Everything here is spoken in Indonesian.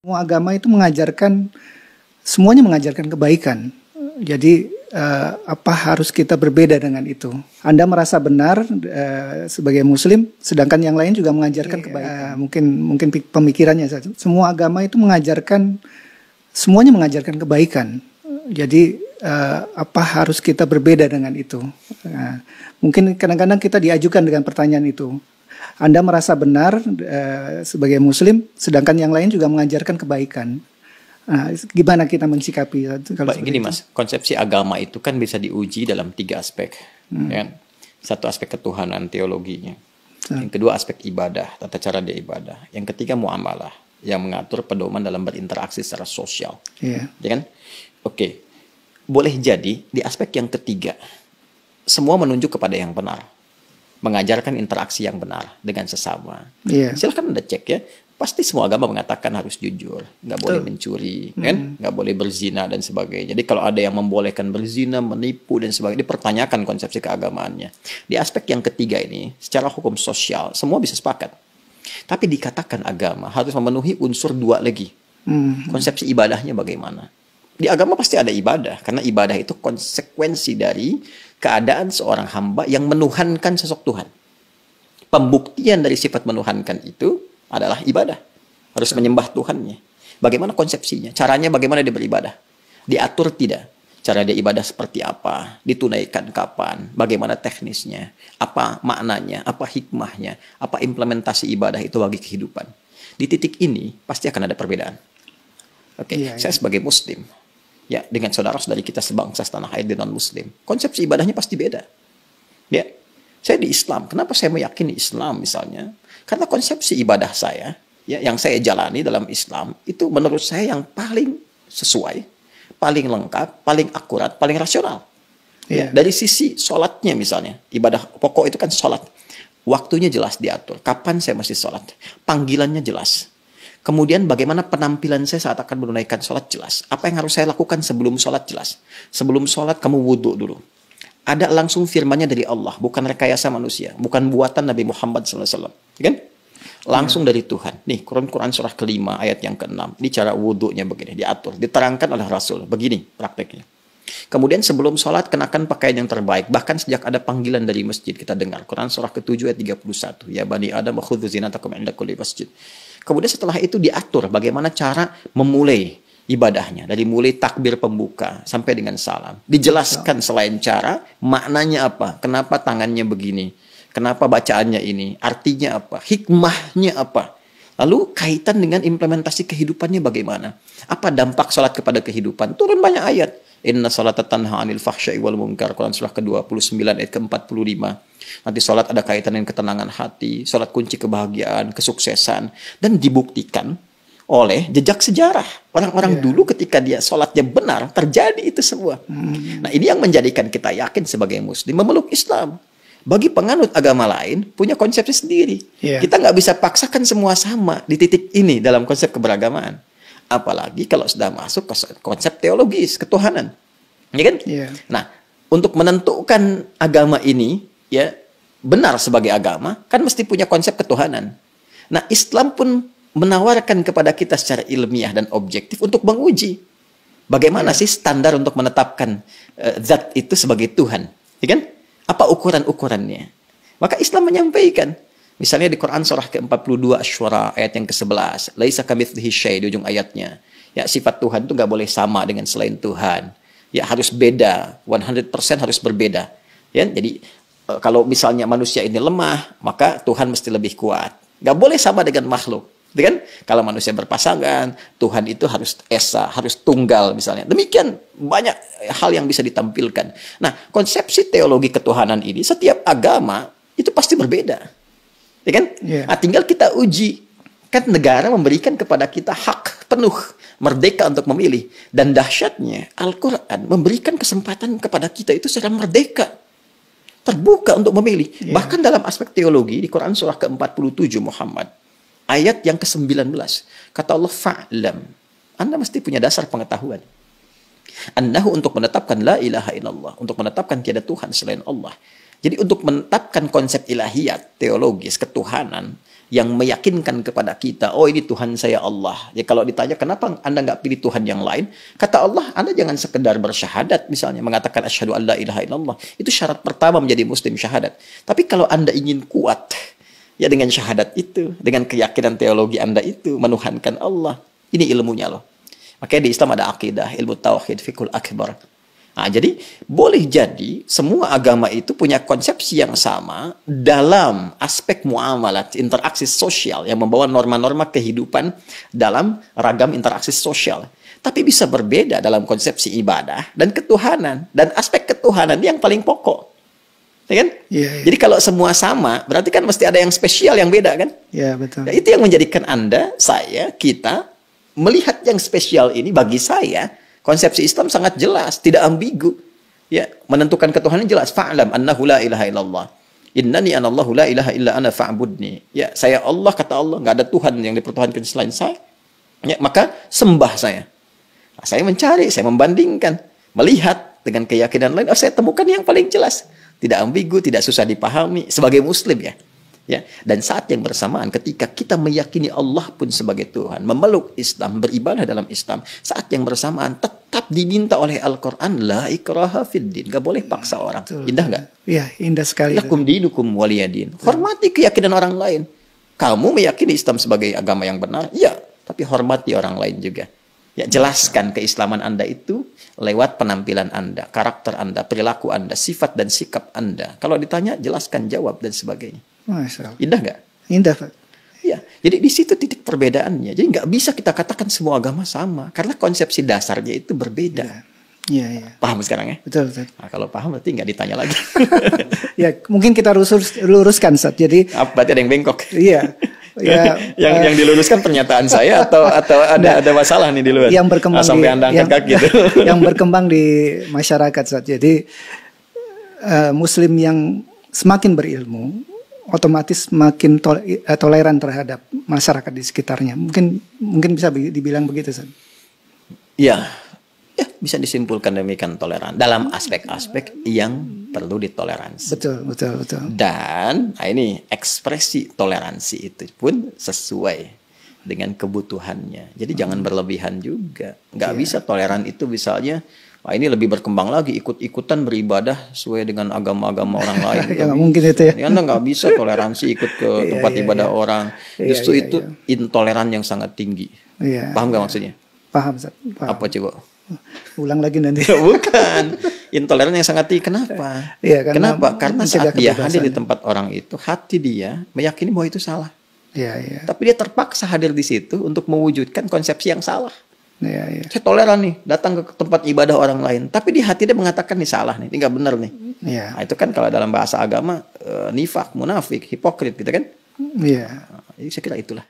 Semua agama itu semuanya mengajarkan kebaikan. Jadi apa harus kita berbeda dengan itu? Anda merasa benar sebagai Muslim, sedangkan yang lain juga mengajarkan kebaikan. Mungkin pemikirannya saja. Semua agama itu semuanya mengajarkan kebaikan. Jadi apa harus kita berbeda dengan itu? Mungkin kadang-kadang kita diajukan dengan pertanyaan itu. Anda merasa benar sebagai Muslim, sedangkan yang lain juga mengajarkan kebaikan. Gimana kita mensikapi? Baik, gini Mas, konsepsi agama itu kan bisa diuji dalam 3 aspek. Ya. Satu aspek ketuhanan, teologinya. Yang kedua aspek ibadah, tata cara dia ibadah. Yang ketiga muamalah, yang mengatur pedoman dalam berinteraksi secara sosial. Ya kan? Oke, boleh jadi di aspek yang ketiga, semua menunjuk kepada yang benar. Mengajarkan interaksi yang benar dengan sesama. Silahkan Anda cek ya. Pasti semua agama mengatakan harus jujur, nggak boleh mencuri, kan? Nggak boleh berzina dan sebagainya. Jadi kalau ada yang membolehkan berzina, menipu dan sebagainya, dipertanyakan konsepsi keagamaannya. Di aspek yang ketiga ini, secara hukum sosial, semua bisa sepakat. Tapi dikatakan agama harus memenuhi unsur 2 lagi. Konsepsi ibadahnya bagaimana? Di agama pasti ada ibadah, karena ibadah itu konsekuensi dari keadaan seorang hamba yang menuhankan sosok Tuhan. Pembuktian dari sifat menuhankan itu adalah ibadah. Harus menyembah Tuhannya. Bagaimana konsepsinya? Caranya bagaimana dia beribadah? Diatur tidak? Cara dia ibadah seperti apa? Ditunaikan kapan? Bagaimana teknisnya? Apa maknanya? Apa hikmahnya? Apa implementasi ibadah itu bagi kehidupan? Di titik ini pasti akan ada perbedaan. Saya sebagai Muslim, ya, dengan saudara-saudari kita sebangsa setanah air dan non-Muslim, konsepsi ibadahnya pasti beda. Ya, saya di Islam. Kenapa saya meyakini Islam misalnya? Karena konsepsi ibadah saya, ya, yang saya jalani dalam Islam, itu menurut saya yang paling sesuai, paling lengkap, paling akurat, paling rasional. Ya, dari sisi sholatnya misalnya, ibadah pokok itu kan sholat. Waktunya jelas diatur. Kapan saya mesti sholat? Panggilannya jelas. Kemudian bagaimana penampilan saya saat akan menunaikan sholat jelas. Apa yang harus saya lakukan sebelum sholat jelas. Sebelum sholat kamu wudhu dulu. Ada langsung firmannya dari Allah. Bukan rekayasa manusia. Bukan buatan Nabi Muhammad SAW. Kan? Langsung dari Tuhan. Nih, Quran surah ke-5 ayat yang ke-6. Ini cara wudhunya begini. Diatur. Diterangkan oleh Rasul. Begini prakteknya. Kemudian sebelum sholat kenakan pakaian yang terbaik. Bahkan sejak ada panggilan dari masjid kita dengar. Quran surah ke-7 ayat 31. Ya bani Adam khudzu zinatakum 'inda kulli masjid. Kemudian setelah itu diatur bagaimana cara memulai ibadahnya. Dari mulai takbir pembuka sampai dengan salam. Dijelaskan selain cara, maknanya apa. Kenapa tangannya begini. Kenapa bacaannya ini. Artinya apa. Hikmahnya apa. Lalu kaitan dengan implementasi kehidupannya bagaimana. Apa dampak sholat kepada kehidupan. Turun banyak ayat. Inna salata tanha 'anil fahsya'i wal munkar. Quran surah ke-29 ayat ke-45. Nanti sholat ada kaitan dengan ketenangan hati, sholat kunci kebahagiaan, kesuksesan, dan dibuktikan oleh jejak sejarah. Orang-orang dulu ketika dia sholatnya benar, terjadi itu semua. Nah, ini yang menjadikan kita yakin sebagai Muslim memeluk Islam. Bagi penganut agama lain, punya konsepsi sendiri. Kita nggak bisa paksakan semua sama di titik ini dalam konsep keberagamaan. Apalagi kalau sudah masuk ke konsep teologis, ketuhanan. Ya kan? Nah, untuk menentukan agama ini, ya, benar sebagai agama, kan mesti punya konsep ketuhanan. Nah, Islam pun menawarkan kepada kita secara ilmiah dan objektif untuk menguji bagaimana sih standar untuk menetapkan zat itu sebagai Tuhan. Ya kan? Apa ukuran-ukurannya? Maka Islam menyampaikan. Misalnya di Quran surah ke-42 Asy-Syura ayat yang ke-11. Laisa kamitslihi syai' di ujung ayatnya. Ya, sifat Tuhan itu nggak boleh sama dengan selain Tuhan. Ya, harus beda. 100% harus berbeda. Ya, jadi kalau misalnya manusia ini lemah, maka Tuhan mesti lebih kuat. Nggak boleh sama dengan makhluk. Kan? Kalau manusia berpasangan, Tuhan itu harus esa, harus tunggal misalnya. Demikian banyak hal yang bisa ditampilkan. Nah, konsepsi teologi ketuhanan ini, setiap agama itu pasti berbeda. Ya kan? Nah, tinggal kita uji. Kan negara memberikan kepada kita hak penuh, merdeka untuk memilih. Dan dahsyatnya, Al-Quran memberikan kesempatan kepada kita itu secara merdeka. Terbuka untuk memilih. Bahkan dalam aspek teologi, di Quran surah ke-47 Muhammad, ayat yang ke-19, kata Allah, fa'lam. Anda mesti punya dasar pengetahuan. Annahu untuk menetapkan la ilaha illallah, untuk menetapkan tiada Tuhan selain Allah. Jadi untuk menetapkan konsep ilahiyat, teologis, ketuhanan, yang meyakinkan kepada kita, oh ini Tuhan saya Allah. Ya kalau ditanya kenapa Anda nggak pilih Tuhan yang lain, kata Allah, Anda jangan sekedar bersyahadat misalnya, mengatakan asyhadu an la ilaha illallah. Itu syarat pertama menjadi muslim, syahadat. Tapi kalau Anda ingin kuat, ya dengan syahadat itu, dengan keyakinan teologi Anda itu, menuhankan Allah. Ini ilmunya loh. Makanya di Islam ada akidah, ilmu tauhid, fikul akbar. Nah, jadi boleh jadi semua agama itu punya konsepsi yang sama dalam aspek muamalat, interaksi sosial yang membawa norma-norma kehidupan dalam ragam interaksi sosial. Tapi bisa berbeda dalam konsepsi ibadah dan ketuhanan. Dan aspek ketuhanan yang paling pokok. Ya kan? Ya, ya. Jadi kalau semua sama, berarti kan mesti ada yang spesial yang beda kan? Ya, betul. Nah, itu yang menjadikan Anda, saya, kita melihat yang spesial ini bagi saya. Konsepsi Islam sangat jelas, tidak ambigu. Ya, menentukan ketuhanan jelas. Fa'lam annahu la ilaha illallah. Innani anallahu la ilaha illa ana fa'budni. Ya, saya Allah, kata Allah, nggak ada Tuhan yang dipertuhankan selain saya. Ya, maka sembah saya. Nah, saya mencari, saya membandingkan, melihat dengan keyakinan lain, saya temukan yang paling jelas. Tidak ambigu, tidak susah dipahami sebagai muslim ya. Ya, dan saat yang bersamaan ketika kita meyakini Allah pun sebagai Tuhan, memeluk Islam, beribadah dalam Islam, saat yang bersamaan tetap diminta oleh Al-Quran, la ikraha fid din, gak boleh paksa orang. Betul. Indah gak? Iya, indah sekali. Lakum dinukum waliyadin. Hormati keyakinan orang lain. Kamu meyakini Islam sebagai agama yang benar, ya, tapi hormati orang lain juga. Ya, jelaskan keislaman Anda itu lewat penampilan Anda, karakter Anda, perilaku Anda, sifat dan sikap Anda. Kalau ditanya, jelaskan, jawab dan sebagainya. Masya Allah. Indah nggak? Indah, Pak. Ya, jadi di situ titik perbedaannya. Jadi nggak bisa kita katakan semua agama sama, karena konsepsi dasarnya itu berbeda. Iya, iya. Paham sekarang ya? Betul, betul. Nah, kalau paham berarti nggak ditanya lagi. Ya, mungkin kita luruskan, Ustaz. Jadi, Berarti ada yang bengkok. iya. Ya, yang diluruskan pernyataan saya atau ada masalah nih di luar. Yang berkembang sampai Anda angkat kaki itu. Yang berkembang di masyarakat, Ustaz. Jadi, Muslim yang semakin berilmu, otomatis makin toleran terhadap masyarakat di sekitarnya. Mungkin bisa dibilang begitu, Ustaz. Ya, bisa disimpulkan demikian, toleran dalam aspek-aspek yang perlu ditoleransi. Betul, betul, betul. Dan ini ekspresi toleransi itu pun sesuai dengan kebutuhannya. Jadi jangan berlebihan juga. Nggak bisa toleran itu misalnya, ini lebih berkembang lagi, ikut-ikutan beribadah sesuai dengan agama-agama orang lain. Ya, nggak mungkin itu ya. Anda nggak bisa toleransi ikut ke tempat ibadah orang. Justru itu intoleran yang sangat tinggi. Paham nggak maksudnya? Paham, Ustaz. Paham. Apa coba? Ulang lagi nanti. Bukan. Intoleran yang sangat tinggi. Kenapa? Kenapa? Karena saat dia hadir di tempat orang itu, hati dia meyakini bahwa itu salah. Tapi dia terpaksa hadir di situ untuk mewujudkan konsepsi yang salah. Saya toleran nih, datang ke tempat ibadah orang lain, tapi di hati dia mengatakan ini salah nih, ini nggak benar nih. Nah, itu kan kalau dalam bahasa agama nifak, munafik, hipokrit gitu kan. Jadi saya kira itulah.